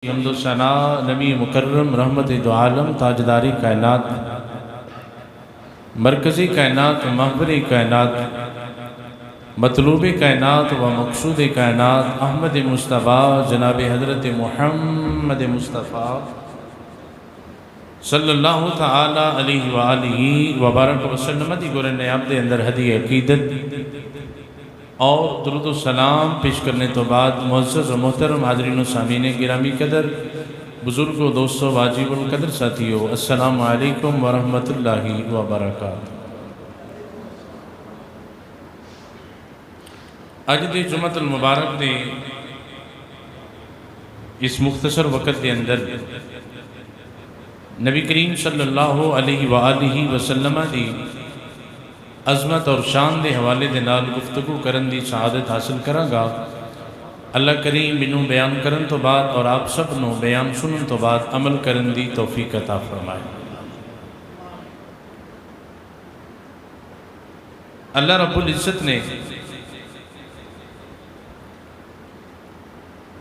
حمد و ثنا نبی مکرم رحمت دو عالم تاجداری کائنات مرکزی کائنات محور کائنات مطلوب کائنات و مقصود کائنات احمد مصطفیٰ جناب حضرت محمد مصطفیٰ صلی اللہ تعالی علیہ وآلہ وبارک وسلم دی گرن عبد اندر ہدی عقیدت اور درود و سلام پیش کرنے تو بعد معزز و محترم حاضرین و سامعین گرامی قدر بزرگوں دوستوں واجب القدر ساتھیوں السلام علیکم ورحمۃ اللہ وبرکاتہ۔ اج دے جمعۃ المبارک دے اس مختصر وقت دے اندر نبی کریم صلی اللہ علیہ وآلہ وسلم دی عظمت اور شان دے حوالے دے نال گفتگو کرن دی سعادت حاصل کراں گا۔ اللہ کریم منوں بیان کرن تو بعد اور آپ سب نو بیان سنن تو بعد عمل کرن دی توفیق عطا فرمائے۔ اللہ رب العزت نے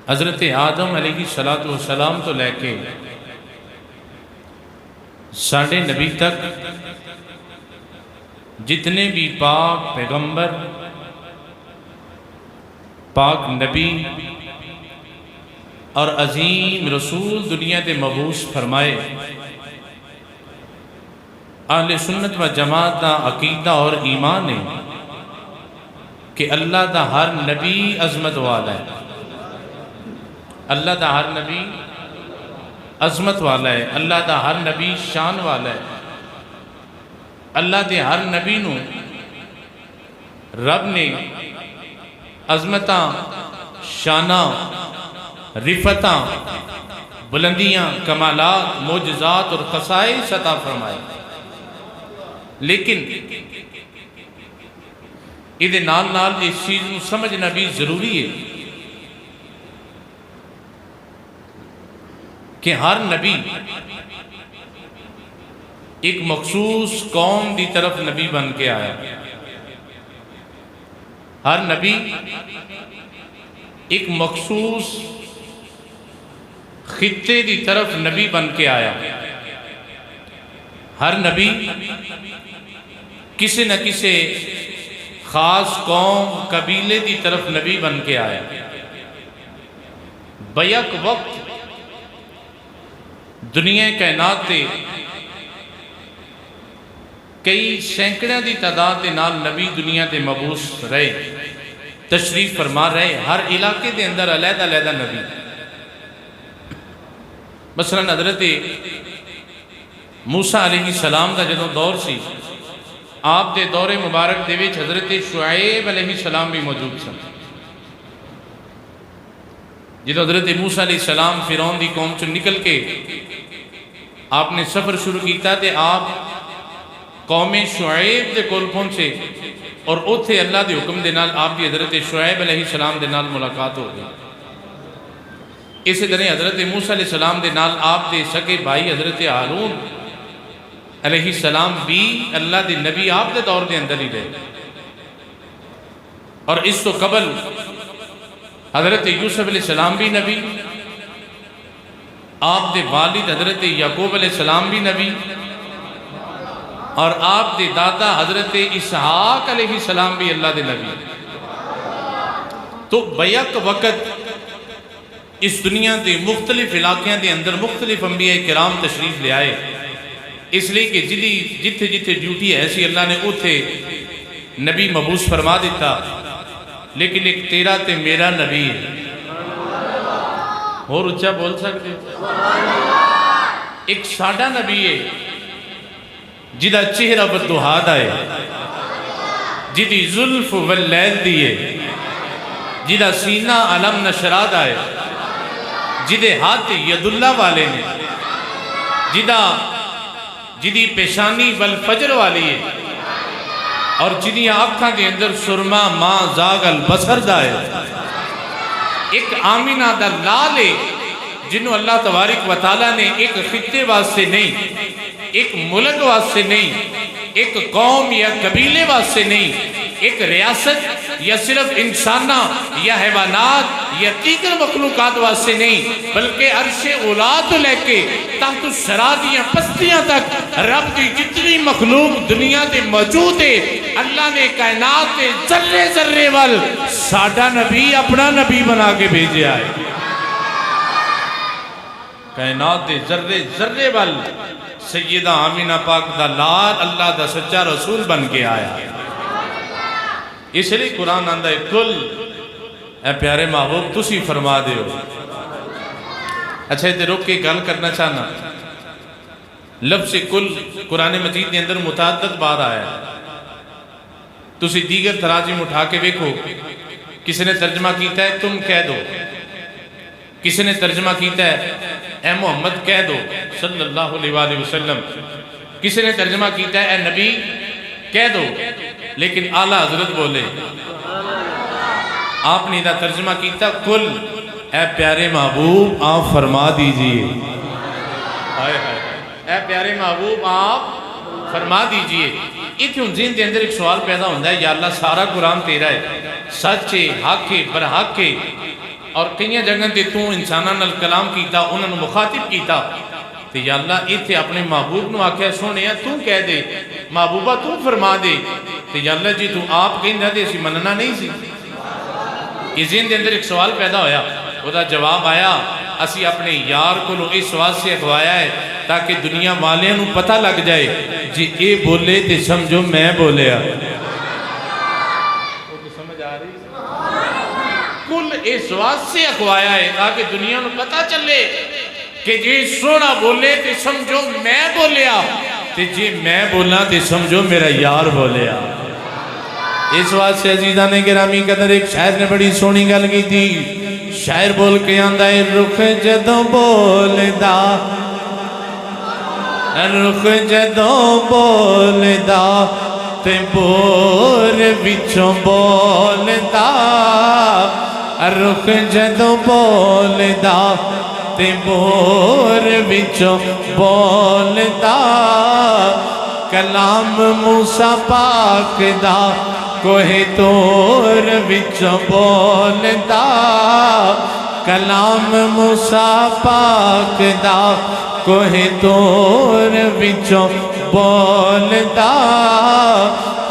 حضرت آدم علیہ السلام تو لے کے ساڑھے نبی تک جتنے بھی پاک پیغمبر پاک نبی اور عظیم رسول دنیا دے مبعوث فرمائے، اہل سنت و جماعت دا عقیدہ اور ایمان ہے کہ اللہ دا ہر نبی عظمت والا ہے، اللہ دا ہر نبی عظمت والا ہے، اللہ دا ہر نبی شان والا ہے۔ اللہ دے ہر نبی نو رب نے عظمتاں شاناں رفتاں بلندیاں کمالات معجزات اور خصائص عطا فرمائے، لیکن ادھے نال اس چیز نو سمجھنا بھی ضروری ہے کہ ہر نبی ایک مخصوص قوم دی طرف نبی بن کے آیا، ہر نبی ایک مخصوص خطے دی طرف نبی بن کے آیا، ہر نبی کسی نہ کسی خاص قوم قبیلے دی طرف نبی بن کے آیا۔ بیک وقت دنیا کائنات تے کئی سینکڑوں دی تعداد دے نال نبی دنیا دے مبعوث رہے، تشریف فرما رہے، ہر علاقے دے اندر علیحدہ علیحدہ نبی۔ مثلا حضرت موسیٰ علیہ السلام دا جدوں دور سی، آپ دے دور مبارک دے وچ حضرت شعیب علیہ السلام بھی موجود سن۔ جدوں حضرت موسیٰ علیہ السلام فرعون دی قوم چوں نکل کے آپ نے سفر شروع کیتا تے آپ قوم شعیب دے کول پہنچے اور اوتھے اللہ دے حکم دے نال آپ دی حضرت شعیب علیہ السلام دے نال ملاقات ہو گئی۔ اسی طرح حضرت موسیٰ علیہ السلام دے نال آپ دے سکے بھائی حضرت ہارون علیہ السلام بھی اللہ دے نبی آپ دے دور دے اندر ہی رہے، اور اس تو قبل حضرت یوسف علیہ السلام بھی نبی، آپ دے والد حضرت یعقوب علیہ السلام بھی نبی، اور آپ دے دادا حضرت اسحاق علیہ السلام بھی اللہ دے نبی۔ تو بیک وقت اس دنیا دے مختلف علاقیاں دے اندر مختلف انبیاء کرام تشریف لے آئے، اس لیے کہ جتھے جتھے ڈیوٹی ہے ایسی اللہ نے اوتھے نبی مبعوث فرما دیتا، لیکن ایک تیرا تے میرا نبی ہے، اور اچھا بول سکتے ایک ساڈا نبی ہے جدہ چہرہ بدوہاد آئے، جدی زلف واللیل دیئے، جدہ سینہ علم نشراد آئے، جدے ہاتھ ید اللہ والے نے، جدی پیشانی والفجر والی ہے، اور جدی آنکھاں دے اندر سرما ماں زاغ البصر دائے، ایک آمینہ دا لالے جنہوں اللہ تبارک و تعالیٰ نے ایک خطے واسطے نہیں، ایک ملک واسطے نہیں، ایک قوم یا قبیلے واسطے نہیں، ایک ریاست یا صرف انسانہ یا حیوانات یا دیگر مخلوقات واسطے نہیں بلکہ عرش اولا تو لے کے تحت الثری دیاں پستیاں تک رب دی جتنی مخلوق دنیا تے موجود ہے اللہ نے کائنات تے ذرے ذرے وال ساڈا نبی اپنا نبی بنا کے بھیجا ہے کائنات تے ذرے ذرے وال سیدہ آمینہ پاک دا لال اللہ دا سچا رسول بن کے آیا ہے اس لیے قرآن آندہ ہے کل اے پیارے محبوب تسی فرما دے ہو اچھا یہ رک کے گل کرنا چاہنا لفظ کل قرآن مجید کے اندر متعدد بار آیا ہے تسی دیگر تراجم اٹھا کے دیکھو کسی نے ترجمہ کیتا ہے تم کہہ دو کسی نے ترجمہ کیتا ہے اے محمد کہہ دو صلی اللہ علیہ وآلہ وسلم کسی نے ترجمہ کیتا ہے اے نبی کہہ دو لیکن اعلیٰ حضرت بولے آپ نے ترجمہ کیتا کل اے پیارے محبوب آپ فرما دیجئے اے پیارے محبوب آپ فرما دیجئے اتنے ذہن کے اندر ایک سوال پیدا ہوتا ہے یا اللہ سارا قرآن تیرا ہے سچ ہے حق ہے برحق ہے اور کئی جگہ تے تو انساناں نال کلام کیتا انہوں نے مخاطب کیتا تو یا اللہ اتنے اپنے محبوب نو آکھیا سونے تو کہہ دے محبوبہ تو فرما دے تو یا اللہ جی تو آپ کہیں نہ دے اسی مننا نہیں سی اس ذہن کے اندر ایک سوال پیدا ہویا وہ دا جواب آیا اسی اپنے یار کو لو اس سوال سے اخوایا ہے تاکہ دنیا والیاں نو پتہ لگ جائے جی اے بولے تے سمجھو میں بولیا کل اس واسطے سے اخوایا ہے تاکہ دنیا نو پتہ چلے کہ جی سونا بولے تے سمجھو میں بولیا تے جی میں بولا تے سمجھو میرا یار بولیا اس واسطے عزیزان گرامی قدر ایک شاعر نے بڑی سونی گل کی تھی شاعر بول کے آندہ ہے رخ جدوں بولدا رخ جدوں بولدا تے بور وچوں بولدا رخ جدوں بولدا تے بور وچوں بولدا کلام موسیٰ پاک دا کوہ تور وچوں بولدا کلام موسیٰ پاک دا کوہ تور وچوں بولدا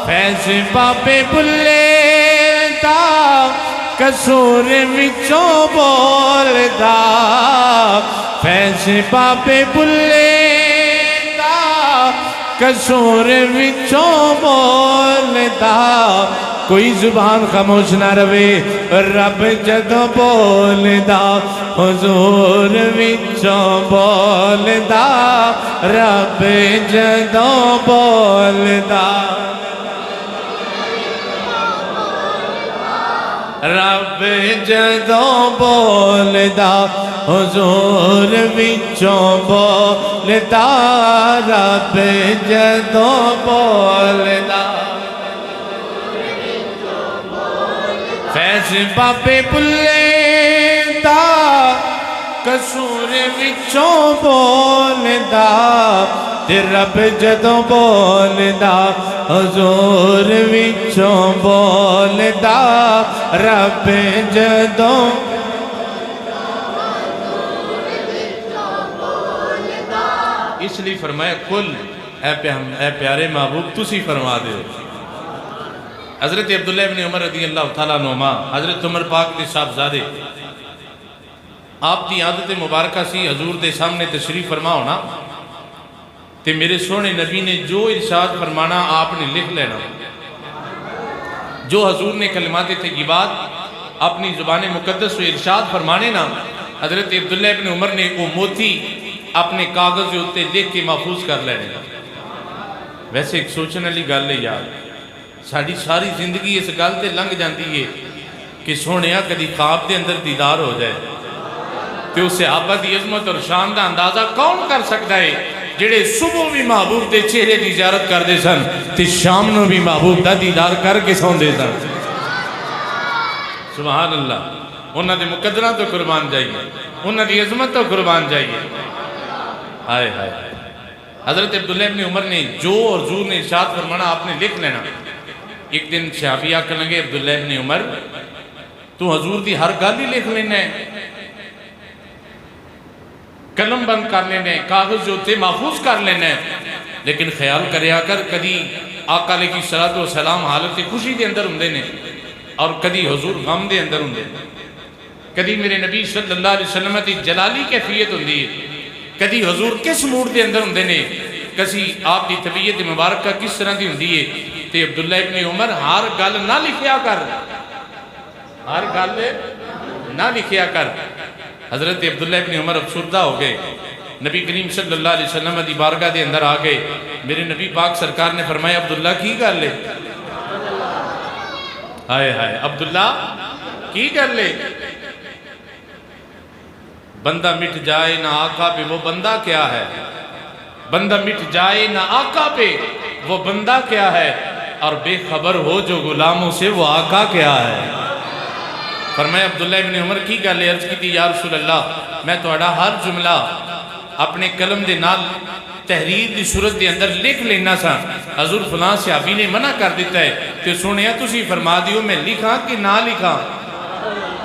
فیض بابے بلے دا قصور وچوں بولدا فیض بابے بلے دا قصور وچوں بولدا کوئی زبان خاموش نہ روے رب جدوں بولدا حضور وچوں بولدا رب جدوں بولدا رب جدوں بولدا حضور وچوں بولدا رب جدوں بولدا فیض بابے بلے دا قصور وچوں بولدا تے رب جدوں بولدا حضور وچوں بولدا رب جدوں اس لیے فرمایا کل اے پیارے محبوب تسی فرما دے حضرت عبداللہ ابن عمر رضی اللہ تعالیٰ عنہما حضرت عمر پاک دے صاحبزادے آپ دی عادت مبارکہ سی حضور دے سامنے تشریف فرما ہونا تے میرے سونے نبی نے جو ارشاد فرمانا آپ نے لکھ لینا جو حضور نے کلمات طیبات اپنی زبان مقدس و ارشاد فرمانے نا حضرت عبداللہ ابن عمر نے وہ موتی اپنے کاغذ ہوتے لکھ کے محفوظ کر لینے ویسے ایک سوچنے لی گل ہے یار ساڑی ساری زندگی اس گل تے لنگ جاندی ہے کہ سونیا کدی خواب دے اندر دیدار ہو جائے تے اسے صحابہ دی عظمت اور شان دا اندازہ کون کر سکتا ہے جڑے صبح بھی محبوب دے چہرے دی زیارت کر دے سن تے شام نو بھی محبوب دا دیدار کر کے سون دے سن سبحان اللہ انہاں دے مقدرہ تو قربان جائیے انہاں دی عظمت تو قربان جائیے آئے حضرت عبداللہ ابن عمر نے جو اور زور نے ارشاد فرمانا آپ نے لکھ لینا ایک دن صحابی آ کر لگے عبداللہ ابن عمر تو حضور دی ہر گل ہی لکھ لینا ہے، قلم بند کر لینا ہے، کاغذ جو تے محفوظ کر لینا ہے، لیکن خیال کریا کر کدی آقا علیہ الصلوۃ والسلام حالت خوشی دے اندر ہوندے نے اور کدی حضور غم دے اندر ہوندے، کدی میرے نبی صلی اللہ علیہ وسلم دی جلالی کیفیت ہوندی ہے، کدی حضور کس موڈ دے اندر ہوندے نے، کسی آپ دی طبیعت مبارکہ کس طرح دی ہوندی ہے۔ تے عبداللہ ابن عمر ہر گل نہ لکھیا کر، ہر گل نہ لکھیا کر۔ حضرت عبداللہ ابن عمر افسردہ ہو گئے، نبی کریم صلی اللہ علیہ وسلم دی بارگاہ دے اندر آ گئے، میرے نبی پاک سرکار نے فرمایا عبداللہ کی گل ہے؟ ہائے ہائے عبداللہ کی گل ہے؟ بندہ مٹ جائے نہ آقا پہ وہ بندہ کیا ہے، بندہ مٹ جائے نہ آقا پہ وہ بندہ کیا ہے، اور بے خبر ہو جو غلاموں سے وہ آقا کیا ہے۔ فرمایا عبداللہ ابن عمر کی گل ہے؟ عرض کی تھی یا رسول اللہ میں توڑا ہر جملہ اپنے قلم دے نال تحریر دی صورت دے اندر لکھ لینا سا، حضور فلاں صحابی نے منع کر دیتا ہے، تے سنیا تسی فرما دیو میں لکھاں کہ نہ لکھاں،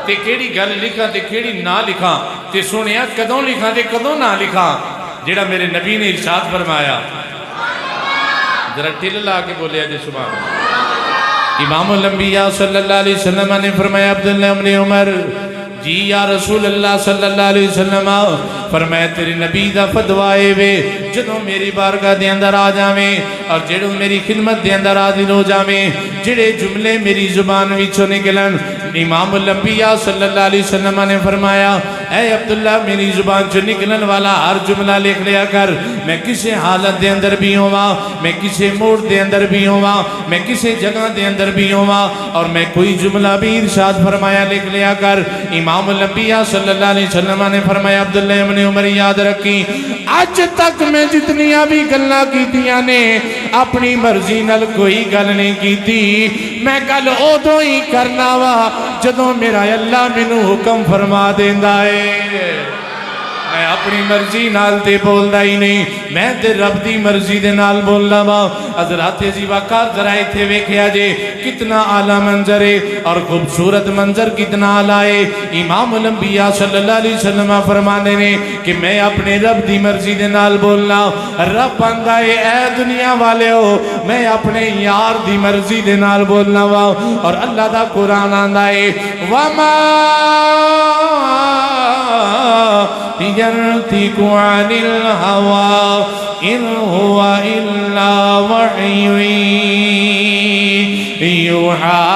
تے کیڑی گل لکھاں تے کیڑی نہ لکھاں، تے سنیا کدوں لکھاں تے کدوں نہ لکھاں، جیڑا میرے نبی نے ارشاد فرمایا، ذرا ٹل لا کے بولیا جے سبحان اللہ۔ امام الانبیاء صلی اللہ علیہ وسلم نے فرمایا عبداللہ ابن عمر جی یا رسول اللہ صلی اللہ علیہ وسلم، فرمایا تیرے نبی دا فتوائے وے جدوں میری بارگاہ دے اندر آ جاویں اور جڑوں میری خدمت دے اندر حاضر ہو جاویں، جڑے جملے میری زبان وچوں نکلن، امام الانبیاء صلی اللہ علیہ وسلم نے فرمایا اے عبداللہ میری زبان سے نکلن والا ہر جملہ لکھ لیا کر، میں کسے حالت دے اندر بھی ہوا، میں کسے موڈ دے اندر بھی ہوا، میں کسے جگہ دے اندر بھی ہوا، اور میں کوئی جملہ بھی ارشاد فرمایا لکھ لیا کر۔ امام الانبیاء صلی اللہ علیہ وسلم نے فرمایا عبداللہ ابن عمر یاد رکھی آج تک میں جتنیاں بھی گلاں کیتیاں نے اپنی مرضی نال کوئی گل نہیں کیتی، میں گل ادوں ہی کرنا وا جدوں میرا اللہ مینوں حکم فرما دیندا ہے، میں اپنی مرضی نال تے بولدا ہی نہیں، میں تے رب دی مرضی دے نال بولنا وا۔ حضرات عزیز وقار ذرا ایتھے ویکھیا جے کتنا اعلیٰ منظر ہے اور خوبصورت منظر کتنا اعلیٰ ہے۔ امام الانبیاء صلی اللہ علیہ وسلم فرمانے نے کہ میں اپنے رب دی مرضی دے نال بولنا، رب آندا ہے اے دنیا والے ہو میں اپنے یار دی مرضی دے نال بولنا وا، اور اللہ دا قرآن آندا ہے وَمَا يَنْطِقُ عَنِ الْهَوَىٰ إِنْ هُوَ إِلَّا وَحْيٌ يُوحَىٰ۔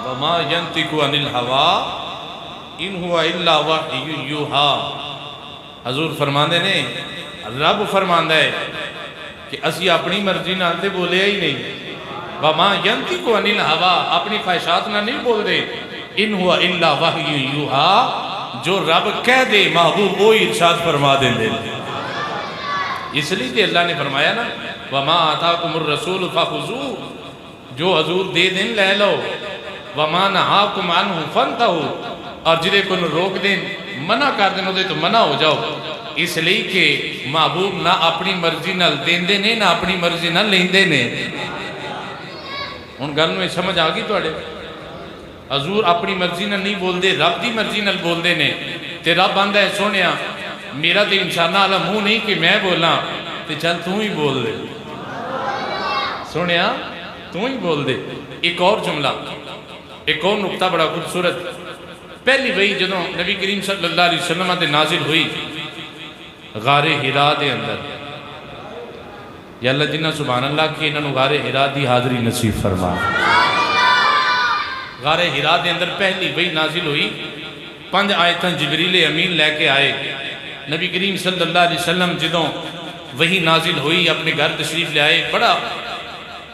وَمَا يَنْطِقُ عَنِ الْهَوَىٰ إِنْ هُوَ إِلَّا وَحْيٌ يُوحَىٰ۔ حضور فرماندے نے، رب فرماندہ ہے کہ اسی اپنی مرضی نال تے بولے ہی نہیں، وَمَا يَنْطِقُ عَنِ الْهَوَىٰ اپنی خواہشات نہ نہیں بول دے، اِنْ هُوَ إِلَّا وَحْيٌ يُوحَىٰ جو رب کہہ دے محبوب وہ ارشاد فرما دے دے۔ اس لیے کہ اللہ نے فرمایا نا وَمَا آتَاكُمُ الرَّسُولُ فَخُذُوهُ جو حضور دے دیں لے لو، وَمَا نَهَاكُمْ عَنْهُ فَانْتَهُوا اور جدے کو روک دیں منع کر دیں دے تو منع ہو جاؤ۔ اس لیے کہ محبوب نہ اپنی مرضی نال دیندے نے نہ اپنی مرضی نال لیندے نے۔ ان گل میں سمجھ آ گئی توڑے، حضور اپنی مرضی نال نہیں بول دے، رب دی مرضی نال بول دے نے، تے رب آندہ ہے سونیا میرا تے انسانہ علا منہ نہیں کہ میں بولا، تے چل تو ہی بول دے، سونیا تو ہی بول دے۔ ایک اور جملہ، ایک اور نقطہ بڑا خوبصورت، پہلی وہی جدوں نبی کریم صلی اللہ علیہ وسلم تے نازل ہوئی غار حرا دے اندر، یا اللہ جنہ سبحان اللہ کی انہوں غار حرا دی حاضری نصیب فرما۔ غار حرا دے اندر پہلی وہی نازل ہوئی، 5 آیتاں جبریل امین لے کے آئے، نبی کریم صلی اللہ علیہ وسلم جدوں وہی نازل ہوئی اپنے گھر تشریف لے آئے، بڑا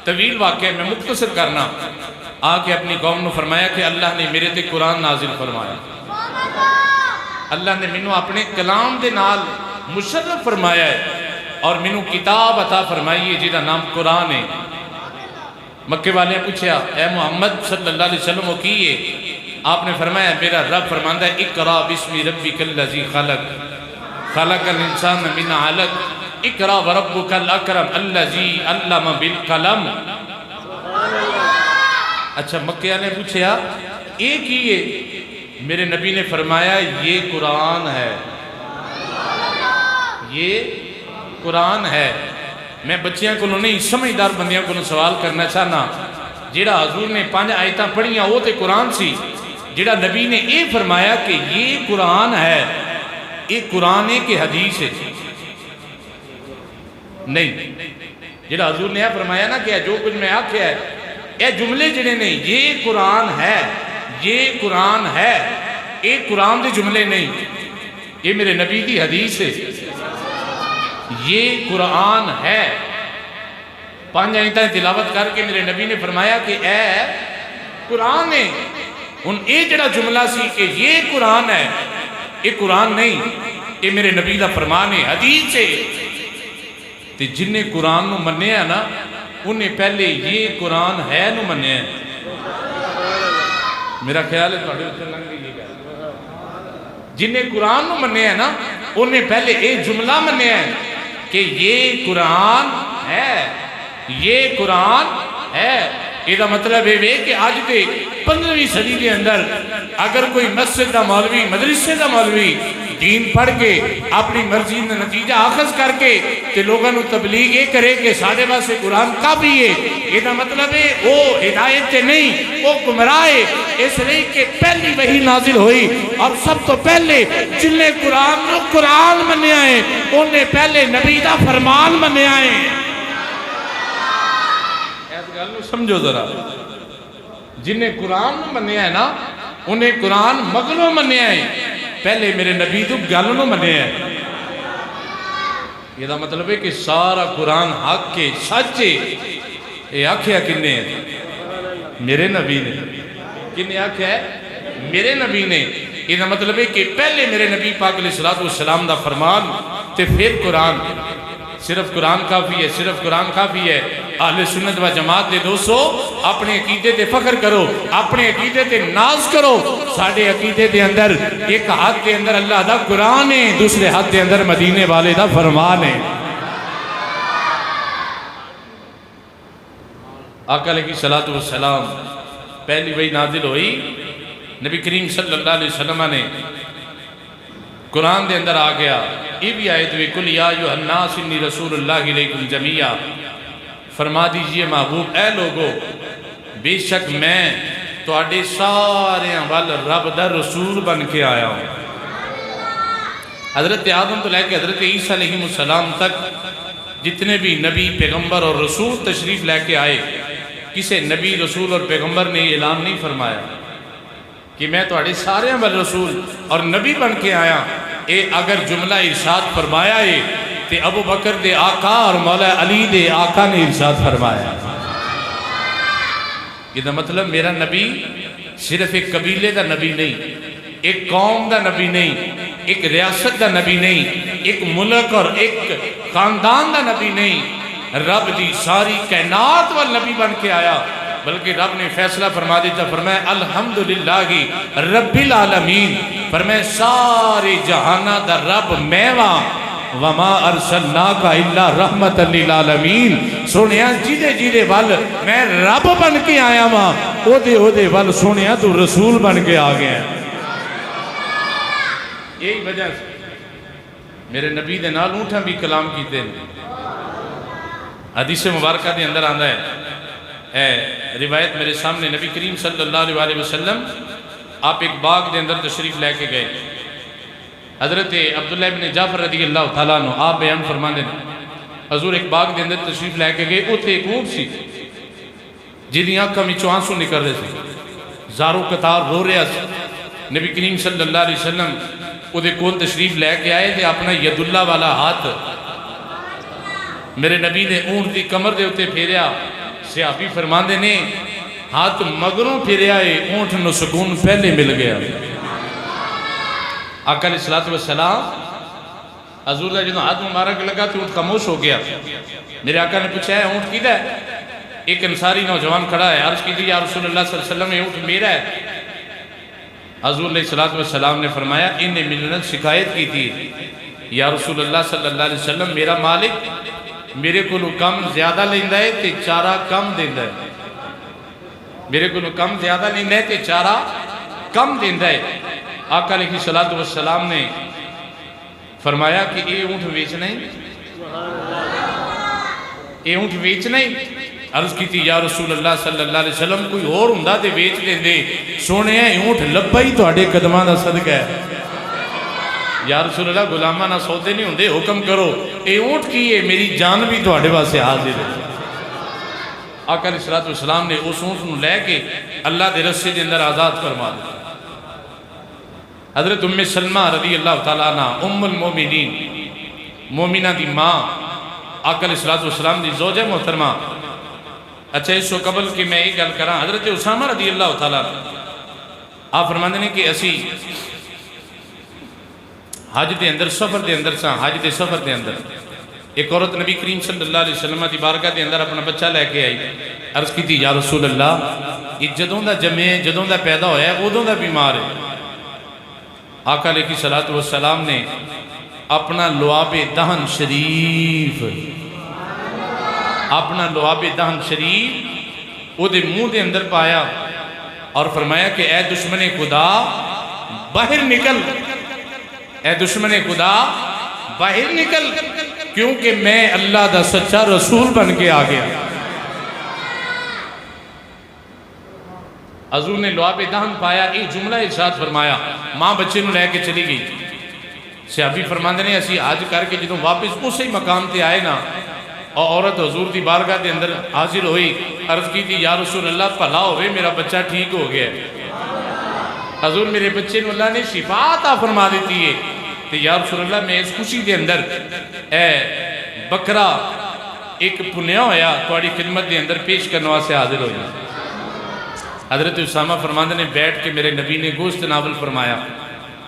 طویل واقعہ میں مختصر کرنا، آ کے اپنی قوم نے فرمایا کہ اللہ نے میرے تے قرآن نازل فرمایا، اللہ نے منو اپنے کلام دے نال مشرف فرمایا ہے اور منو کتاب عطا فرمائی ہے جیدہ نام قرآن ہے۔ مکے والے نے پوچھا اے محمد صلی اللہ علیہ وسلم وہ کیے؟ آپ نے فرمایا میرا رب فرماندہ ہے اقرا بسم ربک الذی خلق خلق الانسان من علق اقرا وربک الاکرم الذی علم بالقلم۔ اچھا مکیہ نے پوچھا ایک ہی ہے؟ میرے نبی نے فرمایا یہ قرآن ہے، یہ قرآن ہے۔ میں بچیاں کو نہیں سمجھدار بندیاں کو سوال کرنا چاہنا، جیڑا حضور نے 5 آیتاں پڑھیاں وہ تے قرآن سی، جیڑا نبی نے یہ فرمایا کہ یہ قرآن ہے، یہ قرآن ہے کہ حدیث ہے؟ نہیں، جیڑا حضور نے یہ فرمایا نا کہ جو کچھ میں آکھیا ہے یہ جملے جڑے نہیں، یہ قرآن ہے، یہ قرآن ہے، یہ قرآن دے جملے نہیں، یہ میرے نبی دی حدیث ہے، یہ قرآن ہے۔ 5 آیتیں تلاوت کر کے میرے نبی نے فرمایا کہ اے قرآن ہے۔ ان اے جڑا جملہ سی کہ یہ قرآن ہے، یہ قرآن نہیں، یہ میرے نبی دا فرمان ہے، حدیث ہے۔ تے جن نے قرآن نو مننے ہیں نا انہیں پہلے یہ قرآن ہے نو مننے ہیں۔ میرا خیال ہے تھوڑے اتنے لنگ گئی گا، جن نے قرآن نو مننے ہیں نا انہیں پہلے یہ جملہ مننے ہیں کہ یہ قرآن ہے، یہ قرآن ہے۔ یہ مطلب ہے کہ آج دے 15ویں صدی کے اندر اگر کوئی مسجد دا مولوی، مدرسے دا مولوی دین پڑھ کے اپنی مرضی نے نتیجہ آخذ کر کے تے لوگوں نے تبلیغ یہ کرے کہ ساڑھے باسے قرآن کافی ہے، یہ مطلب ہے وہ ہدایت تے نہیں، وہ گمراہ ہے۔ اس لیے کہ پہلی وحی نازل ہوئی اور سب تو پہلے جن نے قرآن مننے آئے انہیں پہلے نبی دا فرمان مننے آئے۔ سمجھو ذرا، جن نے قرآن مننے آئے نا انہیں قرآن مغلوں مننے آئے، پہلے میرے نبی تو گلوں مننے آئے۔ یہ مطلب ہے کہ سارا قرآن حق کے سچے، یہ آکھیا کنے ہیں؟ میرے نبی نے۔ کنے آکھیا ہے؟ میرے نبی نے۔ یہ مطلب ہے کہ پہلے میرے نبی پاک علیہ السلام دا فرمان تے پھر قرآن۔ صرف قرآن کافی ہے، صرف قرآن کافی ہے۔ اہل سنت و جماعت دے دوستو اپنے عقیدے تے فخر کرو، اپنے عقیدے تے ناز کرو۔ ساڑھے عقیدے دے اندر ایک ہاتھ دے اندر اللہ دا قرآن ہے، دوسرے ہاتھ دے اندر مدینے والے دا فرمان ہے۔ آقا علیہ السلام پہلی وحی نازل ہوئی، نبی کریم صلی اللہ علیہ وسلم نے قرآن دے اندر آ گیا، یہ بھی آیت ہوئی کل یا ایھا الناس انی رسول اللہ علیکم جمیعا، فرما دیجئے محبوب اے لوگو بے شک میں تواڈے سارے وال رب دا رسول بن کے آیا ہوں۔ حضرت آدم تو لے کے حضرت عیسیٰ علیہ السلام تک جتنے بھی نبی پیغمبر اور رسول تشریف لے کے آئے، کسے نبی رسول اور پیغمبر نے یہ اعلان نہیں فرمایا کہ میں تواڈے سارے وال رسول اور نبی بن کے آیا۔ اے اگر جملہ ارشاد فرمایا ہے تے ابو بکر دے آقا اور مولا علی دے آقا نے ارشاد فرمایا۔ یہ مطلب میرا نبی صرف ایک قبیلے دا نبی نہیں، ایک قوم دا نبی نہیں، ایک ریاست دا نبی نہیں، ایک ملک اور ایک خاندان دا نبی نہیں، رب دی ساری کائنات وال نبی بن کے آیا۔ بلکہ رب نے فیصلہ فرما دیتا، فرمایا الحمدللہ رب العالمین، فرمایا سارے جہانہ دا رب میواں، وَمَا أَرْسَلْنَاكَ إِلَّا رَحْمَةً لِلْعَالَمِينَ، سونیا جیدے جیدے وال میں رب بن کے آیا ماں، او دے وال سونیا تو رسول بن کے آ گیا۔ یہی وجہ سے میرے نبی دے نال اونٹھاں بھی کلام کیتے ہیں۔ حدیث مبارکہ دے اندر آندہ ہے، روایت میرے سامنے، نبی کریم صلی اللہ علیہ وسلم آپ ایک باغ دے اندر تشریف لے کے گئے۔ حضرت عبداللہ ابن جعفر رضی اللہ تعالیٰ عنہ آپ بیان فرما دیں، حضور ایک باغ دے اندر تشریف لے کے گئے، اتھے ایک اونٹ سی جیدی آنکھاں میں آنسو نکل رہے تھے، زارو قطار رو رہا سی۔ نبی کریم صلی اللہ علیہ وسلم ادھے کول تشریف لے کے آئے تھے، اپنا ید اللہ والا ہاتھ میرے نبی نے اونٹ دی کمر دے اتے پھیریا۔ صحابی فرماندے نے ہاتھ مگروں پھیریا ہے، اونٹ نو سکون پہلے مل گیا۔ آقا علیہ السلام حضور نے جنہوں ہاتھ مبارک لگا تو اونٹ خاموش ہو گیا۔ میرے آقا نے پوچھا ہے اونٹ کیدہ ہے؟ ایک انصاری نوجوان کھڑا ہے، عرض کیجئے یا رسول اللہ صلی اللہ علیہ وسلم یہ اونٹ میرا ہے۔ حضور علیہ السلام نے فرمایا انہیں ملت شکایت کی تھی یا رسول اللہ صلی اللہ علیہ وسلم میرا مالک میرے کو کم زیادہ لیندہ ہے تے چارہ کم دیندہ ہے، میرے کو کم زیادہ لیندہ ہے تے چارہ کم دیندہ ہے۔ آقا علیہ الصلوۃ والسلام نے فرمایا کہ اے اونٹ بیچنا ہی، اے اونٹ بیچنا ہی۔ عرض کی تھی یا رسول اللہ صلی اللہ علیہ وسلم کوئی اور ہندہ تے بیچ لیں دے، سونے ہیں اونٹ لبا ہی تو آڑے قدمہ دا صدقہ ہے۔ یا رسول اللہ غلامہ نہ سودے نہیں ہوندے، حکم کرو اے اونٹ کی ہے میری جان بھی تو آڑے واسے حاضر ہے۔ آقا علیہ الصلوۃ والسلام نے اس اونٹ نو لے کے اللہ دے رسے دے اندر آزاد فرما دیا۔ حضرت ام سلمہ رضی اللہ تعالیٰ عنہ ام المومنین مومنہ دی ماں آقا علیہ الصلوۃ والسلام دی زوجہ محترمہ۔ اچھا اس کو قبل کہ میں ایک گل کراں، حضرت اسامہ رضی اللہ تعالیٰ آپ فرماندے نے کہ اسی حج دے اندر سفر دے اندر ساں، حج دے سفر دے اندر ایک عورت نبی کریم صلی اللہ علیہ وسلم دی بارگاہ دے اندر اپنا بچہ لے کے آئی۔ عرض کی تھی یا رسول اللہ یہ جدوں دا جمع جدوں دا پیدا ہویا ہے ادوں دا بیمار ہے۔ آقا علیہ الصلوۃ والسلام نے اپنا لعاب دہن شریف او دے منہ دے اندر پایا اور فرمایا کہ اے دشمن خدا باہر نکل، اے دشمن خدا باہر نکل، کیونکہ میں اللہ دا سچا رسول بن کے آ گیا۔ حضور نے لعاب دہن پایا، ایک جملہ ارشاد فرمایا، ماں بچے نو لے کے چلی گئی۔ صحابی فرماندے نے اسی حج کر کے جدوں واپس اسی مقام تے آئے نا، اور عورت حضور دی بارگاہ دے اندر حاضر ہوئی، عرض کی تھی یا رسول اللہ بھلا ہوئے میرا بچہ ٹھیک ہو گیا ہے، حضور میرے بچے نو اللہ نے شفا عطا فرما دیتی ہے۔ تو یا رسول اللہ میں اس خوشی دے اندر اے بکرا ایک پنیا ہویا توڑی خدمت دے اندر پیش کرنے واسے حاضر ہوئی۔ حضرت اسامہ فرماندے نے بیٹھ کے میرے نبی نے گوشت ناول فرمایا،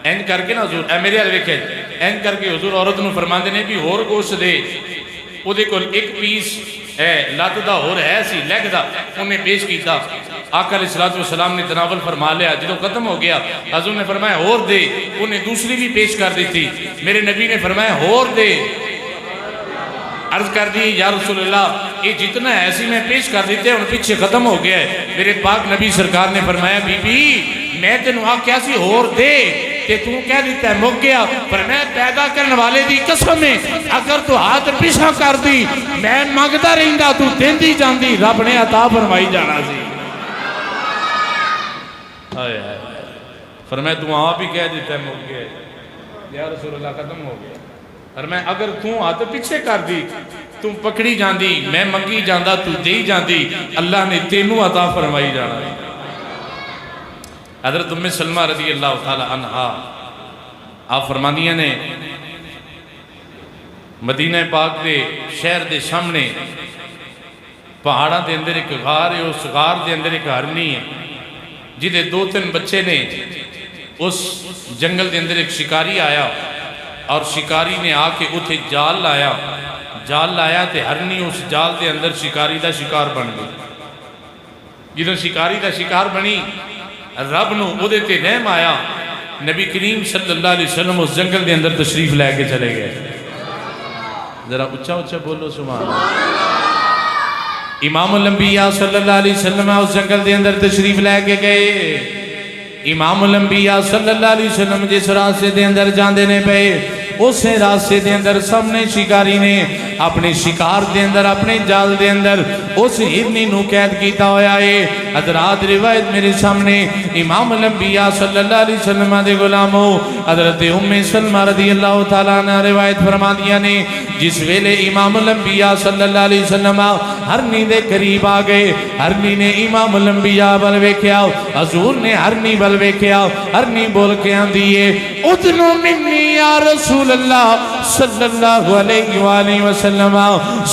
این کر کے نا حضور اے میرے حل ویکھے این کر کے حضور عورت نو فرماندے نے بھی اور گوشت دے، او دے کول ایک پیس لات دا اور ہے سی لیگ دا انہیں پیش کیتا۔ آقا علیہ السلام نے تناول فرما لیا، جدو ختم ہو گیا حضور نے فرمایا اور دے، انہیں دوسری بھی پیش کر دی تھی، میرے نبی نے فرمایا اور دے۔ عرض کر دی یا رسول اللہ یہ جتنا ایسی میں پیش کر دیتے ہیں ان پیچھے ختم ہو گیا ہے۔ میرے پاک نبی سرکار نے فرمایا بی بی میں تینوں کیا سی اور دے کہ تو کہہ دیتا ہے مک گیا، پر میں پیدا کرنے والے دی قسم ہے اگر تو ہاتھ پیچھا کر دی میں مانگتا رہندا تو دیندی جاندی، رب نے عطا فرمائی جانا سی۔ فرمایا تو آپ ہی کہہ دیتا ہے مک گیا یا رسول اللہ ختم ہو گیا، فرمایا اگر تو ہاتھ پیچھے کر دی تم پکڑی جاندی میں منگی جاندہ تو دی جاندی، اللہ نے تینوں عطا فرمائی جانا۔ حضرت ام سلمہ رضی اللہ تعالی عنہ آپ فرماندیاں نے مدینہ پاک دے شہر دے سامنے پہاڑاں دے اندر ایک غار ہے، اس غار دے اندر ایک ہرنی ہے جدے 2-3 بچے نے، اس جنگل دے اندر ایک شکاری آیا اور شکاری نے آ کے اتھے جال لایا تے ہرنی اس جال دے اندر شکاری دا شکار بن گئی۔ جدوں شکاری دا شکار بنی رب نو او دے تے رحم آیا، نبی کریم صلی اللہ علیہ وسلم اس جنگل دے اندر تشریف لے کے چلے گئے۔ ذرا اچھا اچھا بولو سبحان اللہ۔ امام الانبیاء صلی اللہ علیہ وسلم اس جنگل دے اندر تشریف لے کے گئے۔ امام الانبیاء صلی اللہ علیہ وسلم جس راستے دے اندر جاندے نے پے اس راستے دے اندر سامنے شکاری نے اپنے شکار دے اندر اپنے جال دے اندر اس ہرنی نو قید کیتا ہویا ہے۔ حضرات روایت میرے سامنے امام الانبیاء صلی اللہ علیہ وسلم دے غلاموں حضرت ام سلمہ رضی اللہ تعالیٰ عنہ روایت فرما دیا نے جس ویلے امام الانبیاء صلی اللہ علیہ وسلم ہرنی دے قریب آ گئے، ہرنی نے امام الانبیاء بل ویکھیا، حضور نے ہرنی بل ویکھیا، ہرنی بول کے آندیے ادنو منی یا رسول اللہ صلی اللہ علیہ وآلہ وسلم،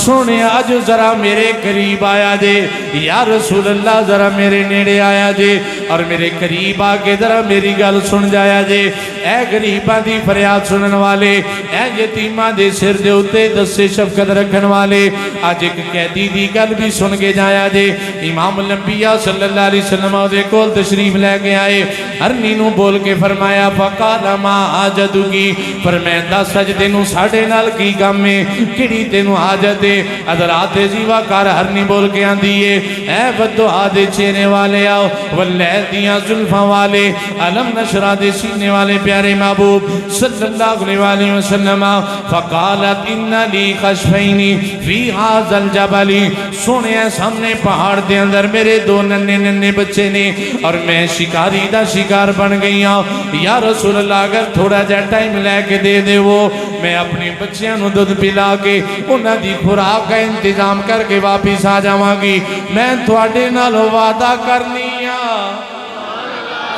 سونے آج ذرا میرے قریب آیا جے یا رسول اللہ، ذرا میرے نیڑے آیا جے اور میرے قریب آکے ذرا میری گل سن جایا جے۔ اے غریباں دی فریاد سنن والے، اے یتیماں دے سر دے اتے دس شفقت رکھن والے، آج ایک قیدی دی گل بھی سن کے جایا جے۔ امام الانبیاء صلی اللہ علیہ وسلم دے کول تشریف لے کے آئے، ہرنی نو بول کے فرمایا فقال ما آجدگی، فرمائے دا سجدے نو تینوں ساڑھے نال کی کام میں کڑی تینوں حاجت ہے حضرات جیوہ کار ہرنی بول کے آن دیئے اے بدو آدھے چینے والے آؤ واللیل دیاں ظلفہ والے علم نشرہ دے سینے والے پیارے محبوب صلی اللہ علیہ وسلم فقالت انہا لی خشفینی فی حاض الجبلی سونے سامنے پہاڑ دے اندر میرے دو ننے ننے بچے نے اور میں شکاری دا شکار بن گئی ہوں یا رسول اللہ اگر تھوڑا جا ٹائم لے کے دے دے وہ میں اپنی بچیاں نو دودھ پلا کے انہاں دی خوراک کا انتظام کر کے واپس آ جاواں گی میں تواڈے نال وعدہ کرنی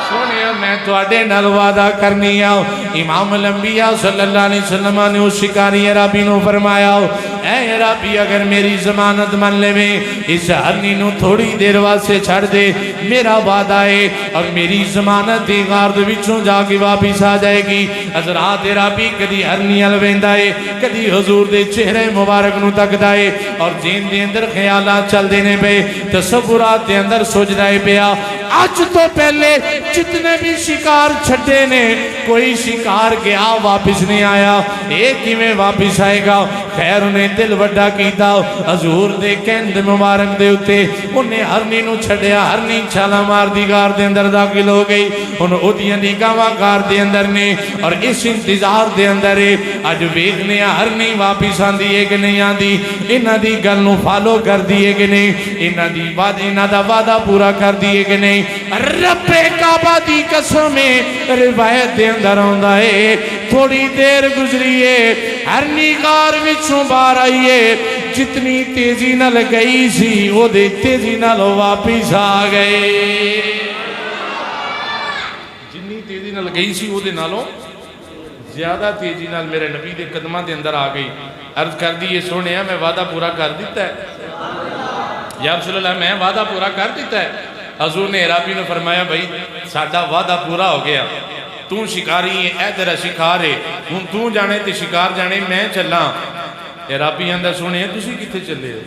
سونیا میں تواڈے نال وعدہ کرنی امام الانبیاء صلی اللہ علیہ وسلم نے اس شکاری عربی نو فرمایا اے عربی اگر میری ضمانت من لے میں اس ہرنی نو تھوڑی دیر واسطے چھڑ دے میرا وعدہ ہے اور میری ضمانت دی غارد وچوں جا کے واپس آ جائے گی حضرات عربی کدی ہرنی الویندا ہے کدی حضور دے چہرے مبارک نو تکدا ہے اور جین دے اندر خیالات چل دینے پہ تصورات دے اندر سوچدا ہے پیا آج تو پہلے جتنے بھی شکار چھٹے نے کوئی شکار گیا واپس نہیں آیا ایک ہی میں واپس آئے گا خیر انہیں دل وڈا کیتا حضور دے کہند مبارک دے ہوتے انہیں ہرنی نو چھڑیا ہرنی چھالا مار دی گار دے اندر داخل ہو گئی انہوں ادیاں نگاواں گار دے اندر نے اور اس انتظار دے اندر ہے آج ویکھنے ہرنی واپس آن دیئے کہ نہیں آن دی انہاں دی گل نو فالو کر دیئے کہ نہیں انہاں دا وعدہ پورا کر دیئے کہ نہیں رب کعبہ دی قسمیں روایت دے اندر آندا ہے تھوڑی دیر گزریے ہرنی غار وچوں باہر آئیے جتنی تیزی نہ لگئی سی وہ دے تیزی نہ لو واپس آ گئے جتنی تیزی نہ لگئی سی وہ دے نہ لو زیادہ تیزی نہ میرے نبی دے قدمہ دے اندر آ گئی عرض کر دی یہ سونے ہیں میں وعدہ پورا کر دیتا ہے یا رسول اللہ میں وعدہ پورا کر دیتا ہے حضور نے عرابی نے فرمایا بھائی ساڈا وعدہ پورا ہو گیا تو شکاری ہے اے تیرا شکار ہے ہن تو جانے تے شکار جانے میں چلاں عرابی اندر سونے تسی کتے چلے ہو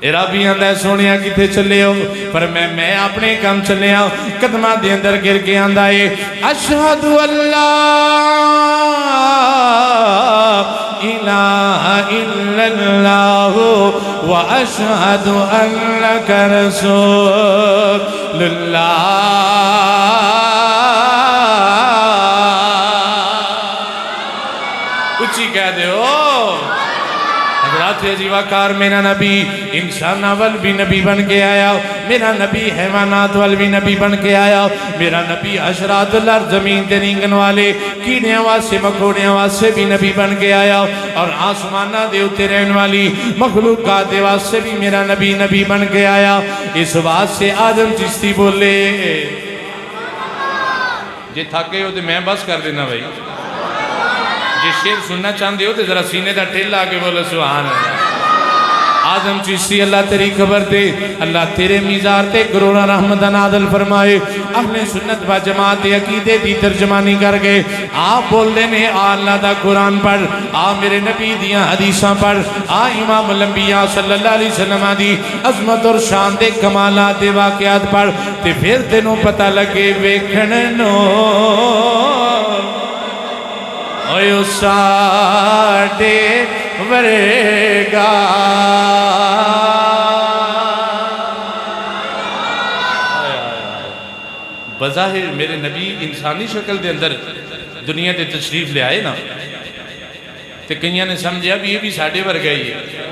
عرابی اندر سونے کتے چلے ہو پر میں اپنے کام چلے ہوں قدمہ دے اندر گر کے آندہ ہے اشہد الہ الا اللہ واشہد انک رسول اللہ اچھی کہہ دے ہو حضرات عجیبہ کار میرا نبی انسان اول بھی نبی بن کے آیا میرا نبی حیوانات وال بھی نبی بن کے آیا میرا نبی حشرات الارض زمین تے رینگن والے کیڑے واسے مکوڑے واسے بھی نبی بن کے آیا اور آسمانہ دے اتے رہن والی مخلوقات دے واسے بھی میرا نبی نبی بن کے آیا اس واسے آدم چشتی بولے جے تھاکے ہو تو میں بس کر دینا بھائی جی شیر سننا چاندے ہو تو ذرا سینے دا ٹھل آگے بولے سبحان اللہ آدم چشتی اللہ تیری خبر دے اللہ تیرے میزار تے کروڑا رحمت نازل فرمائے اہل سنت با جماعت عقیدے دی ترجمانی کر گئے آپ بول دینے اللہ دا قرآن پڑھ میرے نبی دیاں حدیثاں پڑھ امام الانبیاء صلی اللہ علیہ وسلم دی عظمت اور شان دے کمالات دے واقعات پڑھ تے پھر تینوں پتہ لگے ویکھننو اوہ ساڑے ورگا بظاہر میرے نبی انسانی شکل دے اندر دنیا دے تشریف لے آئے نا تے کئیاں نے سمجھا بھی یہ بھی ساڑے ورگا ہی ہے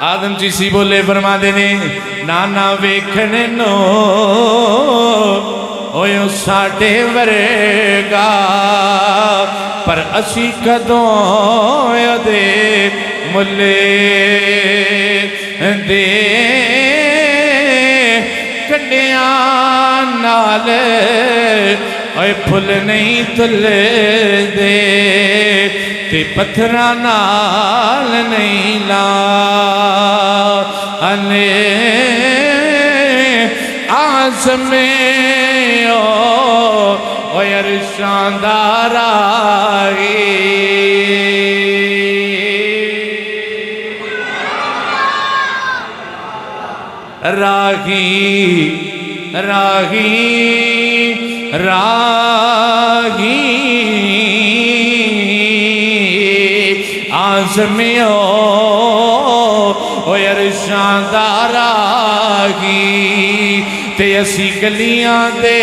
آدم چیسی بولے فرما دینے نانا ویکھنے نو اوہ ساڑے ورگا پر اسی کدوں دے ملے دے کنڈیاں نال اوہ پھل نہیں تل دے تے پتھرہ نال نہیں لا انے آزمیں اوہ ارشاندار آئی راہی راہی راہی زمیو اوے عرشاں دا راہی تے اسی گلیاں دے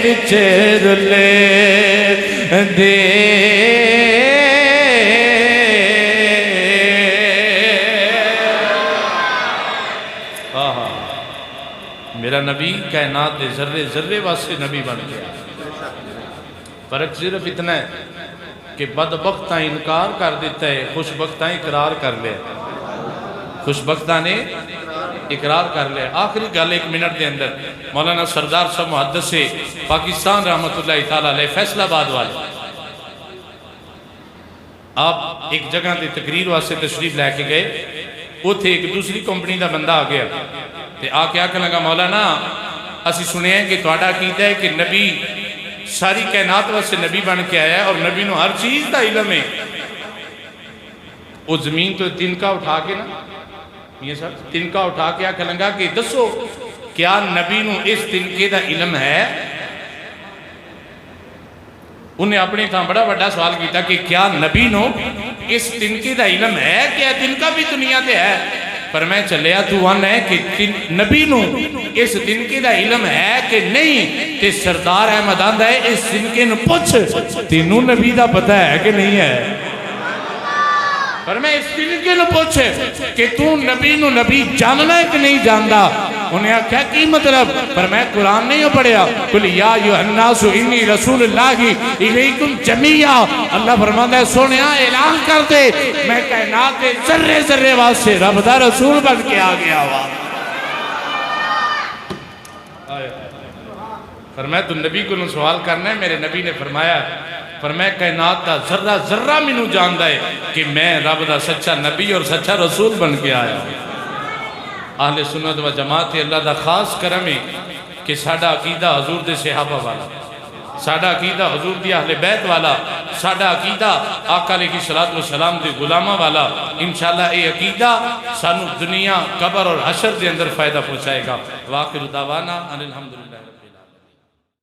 وچ رلے دے میرا نبی کائنات دے ذرے ذرے واسطے نبی بن گیا. فرق صرف اتنا ہے کہ بدبختہ انکار کر دیتا ہے، خوشبختہ اقرار کر لے. خوشبختہ نے اقرار کر لے. آخری گل 1 منٹ دے اندر مولانا سردار صاحب محدث سے پاکستان رحمت اللہ تعالیٰ علیہ فیصل آباد والے آپ ایک جگہ دے تقریر واسطے تشریف لے کے گئے. وہ تھے ایک دوسری کمپنی دا بندہ آ گیا تے آ کے آکھنے لگا مولانا اسی سنے ہیں کہ تہاڈا عقیدہ ہے کہ نبی ساری کائنات واسطے نبی بن کے آیا ہے اور نبی نو ہر چیز دا علم ہے. وہ زمین تو تنکا اٹھا کے نا میاں صاحب تنکا اٹھا کے آکھنے لگا کہ دسو کیا نبی نو اس تنکے دا علم ہے؟ انہیں اپنے تھا بڑا بڑا سوال کیتا کہ کیا نبی نو اس تنکے دا علم ہے؟ کیا تنکا بھی دنیا دے ہے؟ پر میں چلیا تو آنا ہے کہ نبی نو اس تنکے دا علم ہے کہ نہیں؟ تے سردار احمد آندہ ہے اس تنکے نو پوچھ تینوں نبی دا پتہ ہے کہ نہیں ہے؟ پر میں اس تنکے نو پوچھے کہ تو نبی نو نبی جاننا ہے کہ نہیں جاندہ؟ انہیں کیا کی مطلب؟ پر میں قرآن نہیں ہو پڑھیا قل یا ایھا الناس انی رسول اللہ الیکم جمیعا. اللہ فرماتا ہے سونیا اعلان کر دے میں کائنات کے ذرے ذرے واسطے رب دا رسول بن کے آ گیا ہوا. فرمایا تو نبی کو سوال کرنا ہے. میرے نبی نے فرمایا فرمایا کائنات دا ذرہ ذرہ منو جاندہ ہے کہ میں رب دا سچا نبی اور سچا رسول بن کے آیا ہوں. اہل سنت و جماعت اللہ دا خاص کرم ہے کہ ساڑھا عقیدہ حضور دے صحابہ والا، ساڑھا عقیدہ حضور دی اہل بیت والا، ساڑھا عقیدہ آقا علیہ الصلوۃ والسلام دے غلامہ والا. انشاءاللہ اے عقیدہ سانو دنیا قبر اور حشر دے اندر فائدہ پہنچائے گا. واخر دعوانا ان الحمدللہ.